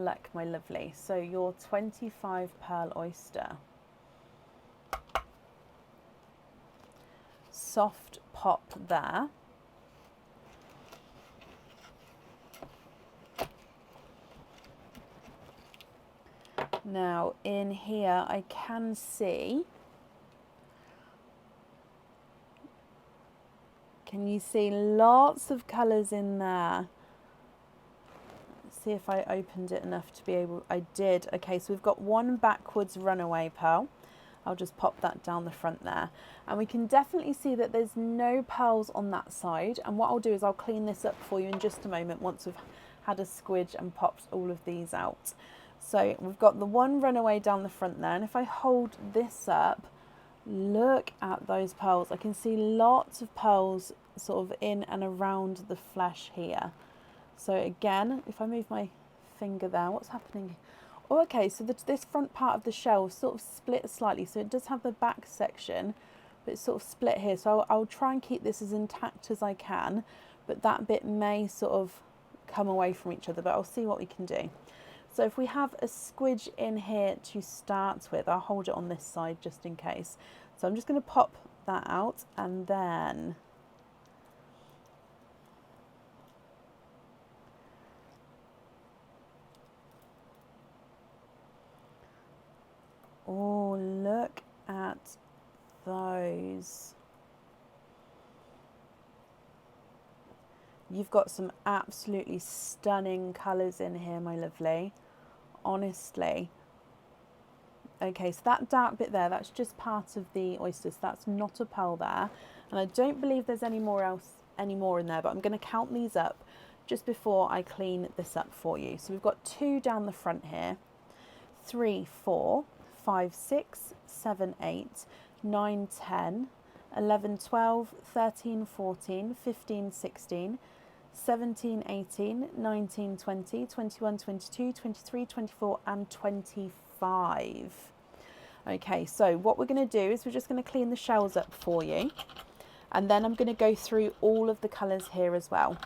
Look, my lovely, so your 25 pearl oyster. Soft pop there. Now in here I can see, can you see lots of colours in there? Let's see if I opened it enough to be able, I did. Okay, so we've got one backwards runaway pearl. I'll just pop that down the front there. And we can definitely see that there's no pearls on that side. And what I'll do is I'll clean this up for you in just a moment once we've had a squidge and popped all of these out. So we've got the one runaway down the front there. And if I hold this up, look at those pearls. I can see lots of pearls sort of in and around the flesh here. So again, if I move my finger there, what's happening? Oh, okay, so this front part of the shell is sort of split slightly. So it does have the back section, but it's sort of split here. So I'll try and keep this as intact as I can, but that bit may sort of come away from each other, but I'll see what we can do. So if we have a squidge in here to start with, I'll hold it on this side just in case. So I'm just going to pop that out and then oh, look at those. You've got some absolutely stunning colours in here, my lovely. Honestly. Okay, so that dark bit there, that's just part of the oyster. So that's not a pearl there. And I don't believe there's any more in there, but I'm going to count these up just before I clean this up for you. So we've got 2 down the front here. 3, 4, 5, 6, 7, 8, 9, 10, 11, 12, 13, 14, 15, 16, 17, 18, 19, 20, 21, 22, 23, 24 and 25. Okay, so what we're going to do is we're just going to clean the shells up for you, and then I'm going to go through all of the colours here as well.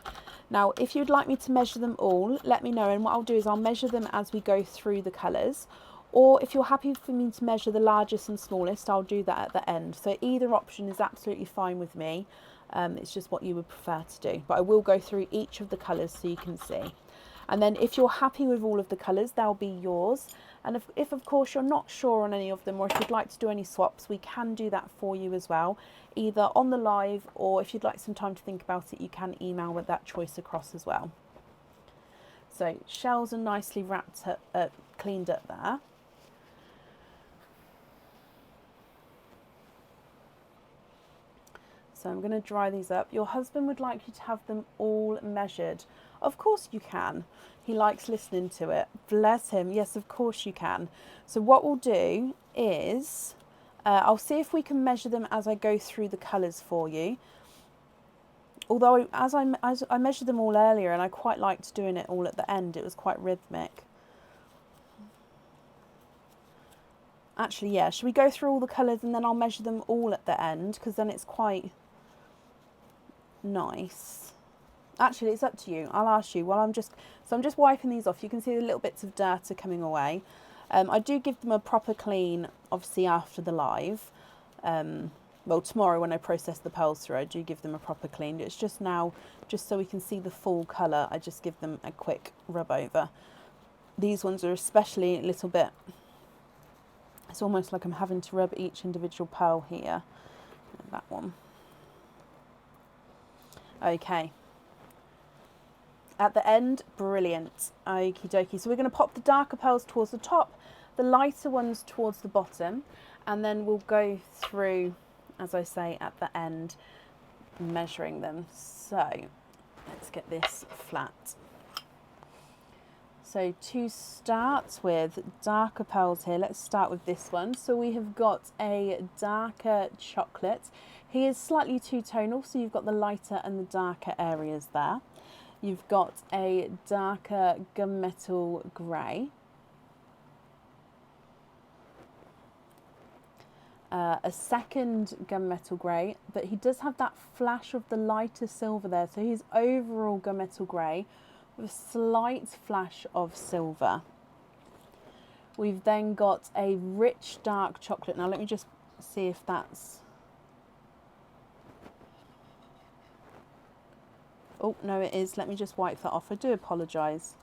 Now, if you'd like me to measure them all, let me know, and what I'll do is I'll measure them as we go through the colours, or if you're happy for me to measure the largest and smallest, I'll do that at the end. So either option is absolutely fine with me. It's just what you would prefer to do, but I will go through each of the colours so you can see. And then if you're happy with all of the colours, they'll be yours. And if of course you're not sure on any of them, or if you'd like to do any swaps, we can do that for you as well, either on the live, or if you'd like some time to think about it, you can email with that choice across as well. So shells are nicely wrapped up, cleaned up there. So I'm going to dry these up. Your husband would like you to have them all measured. Of course you can. He likes listening to it. Bless him. Yes, of course you can. So what we'll do is, I'll see if we can measure them as I go through the colours for you. Although as I measured them all earlier, and I quite liked doing it all at the end. It was quite rhythmic. Actually, yeah, should we go through all the colours and then I'll measure them all at the end? Because then it's quite nice. Actually, it's up to you. I'll ask you while I'm just wiping these off. You can see the little bits of dirt are coming away. I do give them a proper clean, obviously after the live. Well, tomorrow when I process the pearls through, I do give them a proper clean. It's just now, just so we can see the full colour, I just give them a quick rub over. These ones are especially a little bit, it's almost like I'm having to rub each individual pearl here. That one. Okay. At the end, brilliant. Okie dokie. So we're going to pop the darker pearls towards the top, the lighter ones towards the bottom, and then we'll go through, as I say, at the end, measuring them. So let's get this flat. So to start with, darker pearls here, let's start with this one. So we have got a darker chocolate. He is slightly two-tonal, so you've got the lighter and the darker areas there. You've got a darker gunmetal grey. A second gunmetal grey, but he does have that flash of the lighter silver there. So his overall gunmetal grey with a slight flash of silver. We've then got a rich dark chocolate. Now let me just see if that's... Oh, no, it is. Let me just wipe that off. I do apologise.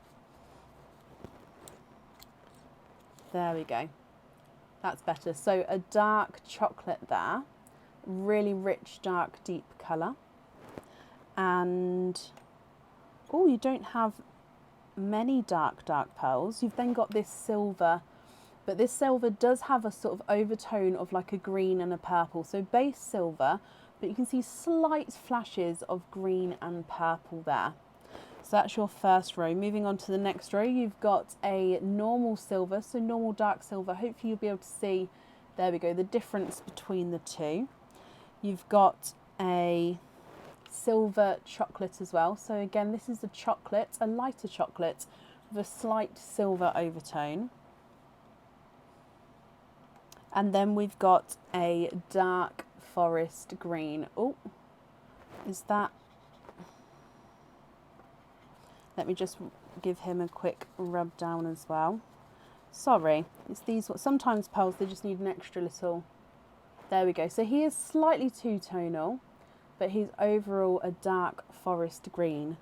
There we go. That's better. So a dark chocolate there. Really rich, dark, deep colour. And, oh, you don't have many dark pearls. You've then got this silver, but this silver does have a sort of overtone of like a green and a purple. So base silver, but you can see slight flashes of green and purple there. So that's your first row. Moving on to the next row, you've got a normal silver, so normal dark silver. Hopefully you'll be able to see, there we go, the difference between the two. You've got a silver chocolate as well. So again, this is a chocolate, a lighter chocolate with a slight silver overtone. And then we've got a dark forest green. Oh, is that... Let me just give him a quick rub down as well. Sorry, it's these, sometimes pearls, they just need an extra little... There we go. So he is slightly two-tonal, but he's overall a dark forest green.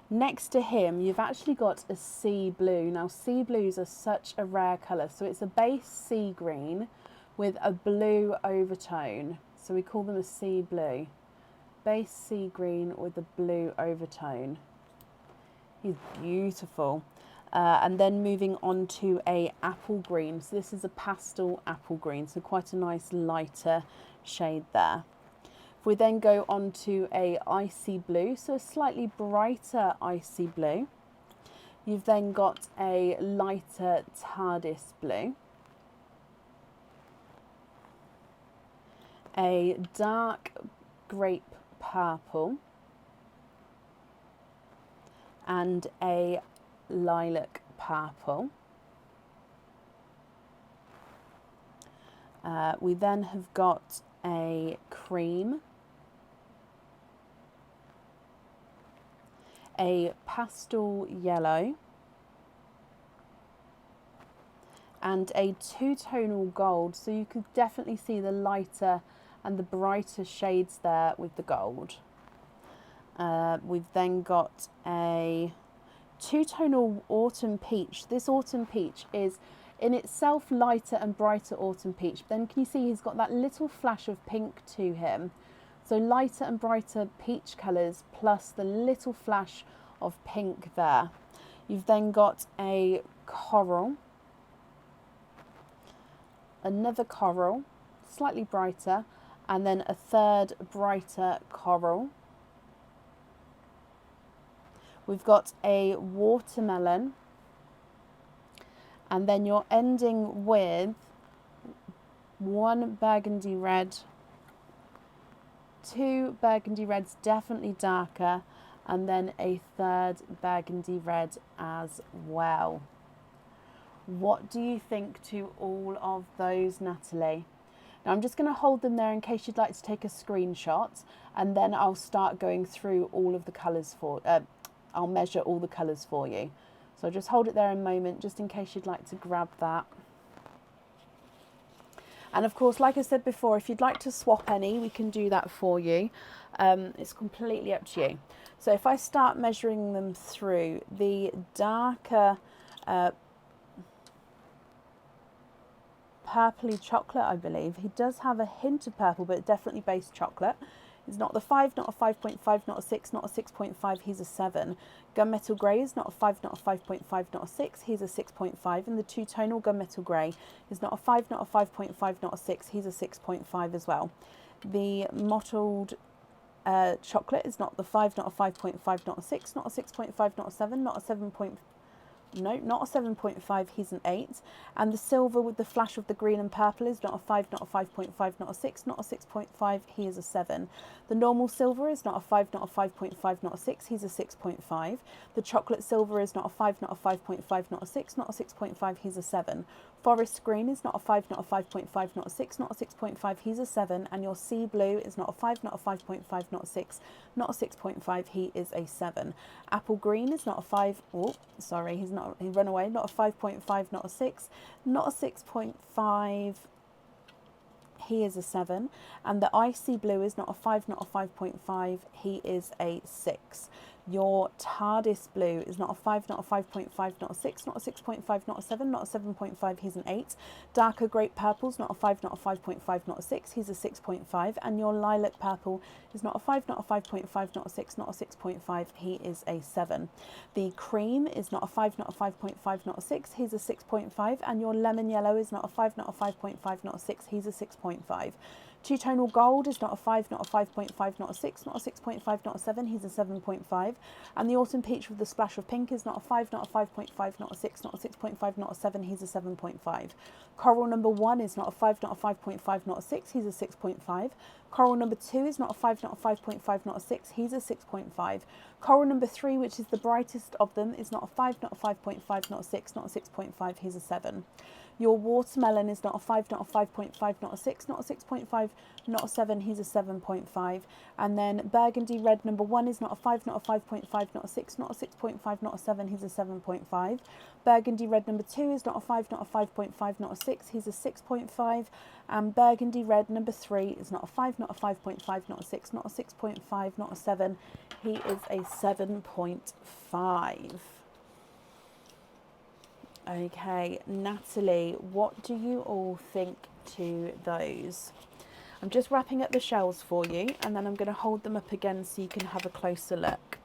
Next to him, you've actually got a sea blue. Now, sea blues are such a rare colour. So it's a base sea green with a blue overtone. So we call them a sea blue. Base sea green with a blue overtone. He's beautiful. And then moving on to a apple green. So this is a pastel apple green, so quite a nice lighter shade there. If we then go on to a icy blue, so a slightly brighter icy blue. You've then got a lighter TARDIS blue. A dark grape purple. And a lilac purple. We then have got a cream, a pastel yellow, and a two-tonal gold. So you could definitely see the lighter and the brighter shades there with the gold. We've then got a two-tonal autumn peach. This autumn peach is in itself lighter and brighter autumn peach. But then can you see he's got that little flash of pink to him? So lighter and brighter peach colours plus the little flash of pink there. You've then got a coral, another coral, slightly brighter, and then a third brighter coral. We've got a watermelon, and then you're ending with one burgundy red, two burgundy reds definitely darker, and then a third burgundy red as well. What do you think to all of those, Natalie? Now I'm just going to hold them there in case you'd like to take a screenshot, and then I'll start going through all of the colours for I'll measure all the colours for you. So just hold it there a moment, just in case you'd like to grab that. And of course, like I said before, if you'd like to swap any, we can do that for you. It's completely up to you. So if I start measuring them through, the darker purpley chocolate, I believe, he does have a hint of purple, but definitely base chocolate. He's not the 5, not a 5.5, not a 6, not a 6.5, he's a 7. Gunmetal grey is not a 5, not a 5.5, not a 6, he's a 6.5. And the two-tonal gunmetal grey is not a 5, not a 5.5, not a 6, he's a 6.5 as well. The mottled chocolate is not the 5, not a 5.5, not a 6, not a 6.5, not a 7, not a 7. No, not a 7.5, he's an 8. And the silver with the flash of the green and purple is not a 5, not a 5.5, not a 6, not a 6.5, he is a 7. The normal silver is not a 5, not a 5.5, not a 6, he's a 6.5. The chocolate silver is not a 5, not a 5.5, not a 6, not a 6.5, he's a 7. Forest green is not a 5, not a 5.5, not a 6, not a 6.5, he's a 7. And your sea blue is not a 5, not a 5.5, not a 6, not a 6.5, he is a 7. Apple green is not a 5, oh, sorry, he ran away, not a 5.5, not a 6, not a 6.5, he is a 7. And the icy blue is not a 5, not a 5.5, he is a 6. Your TARDIS blue is not a 5, not a 5.5, not a 6, not a 6.5, not a 7, not a 7.5, he's an 8. Darker grape purple's not a 5, not a 5.5, not a 6, he's a 6.5. And your lilac purple is not a 5, not a 5.5, not a 6, not a 6.5, he is a 7. The cream is not a 5, not a 5.5, not a 6, he's a 6.5. And your lemon yellow is not a 5, not a 5.5, not a 6, he's a 6.5. Two-tonal gold is not a 5, not a 5.5, not a 6, not a 6.5, not a 7, he's a 7.5. And the autumn peach with the splash of pink is not a 5, not a 5.5, not a 6, not a 6.5, not a 7, he's a 7.5. Coral number 1 is not a 5, not a 5.5, not a 6, he's a 6.5. Coral number 2 is not a 5, not a 5.5, not a 6, he's a 6.5. Coral number 3, which is the brightest of them, is not a 5, not a 5.5, not a 6, not a 6.5, he's a 7. Your watermelon is not a 5, not a 5.5, not a 6, not a 6.5, not a 7, he's a 7.5. And then burgundy red number 1 is not a 5, not a 5.5, not a 6, not a 6.5, not a 7, he's a 7.5. Burgundy red number 2 is not a 5, not a 5.5, not a 6, he's a 6.5. And burgundy red number 3 is not a 5, not a 5.5, not a 6, not a 6.5, not a 7, he is a 7.5. Okay, Natalie, what do you all think to those? I'm just wrapping up the shells for you, and then I'm going to hold them up again so you can have a closer look.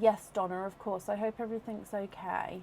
Yes, Donna, of course. I hope everything's okay.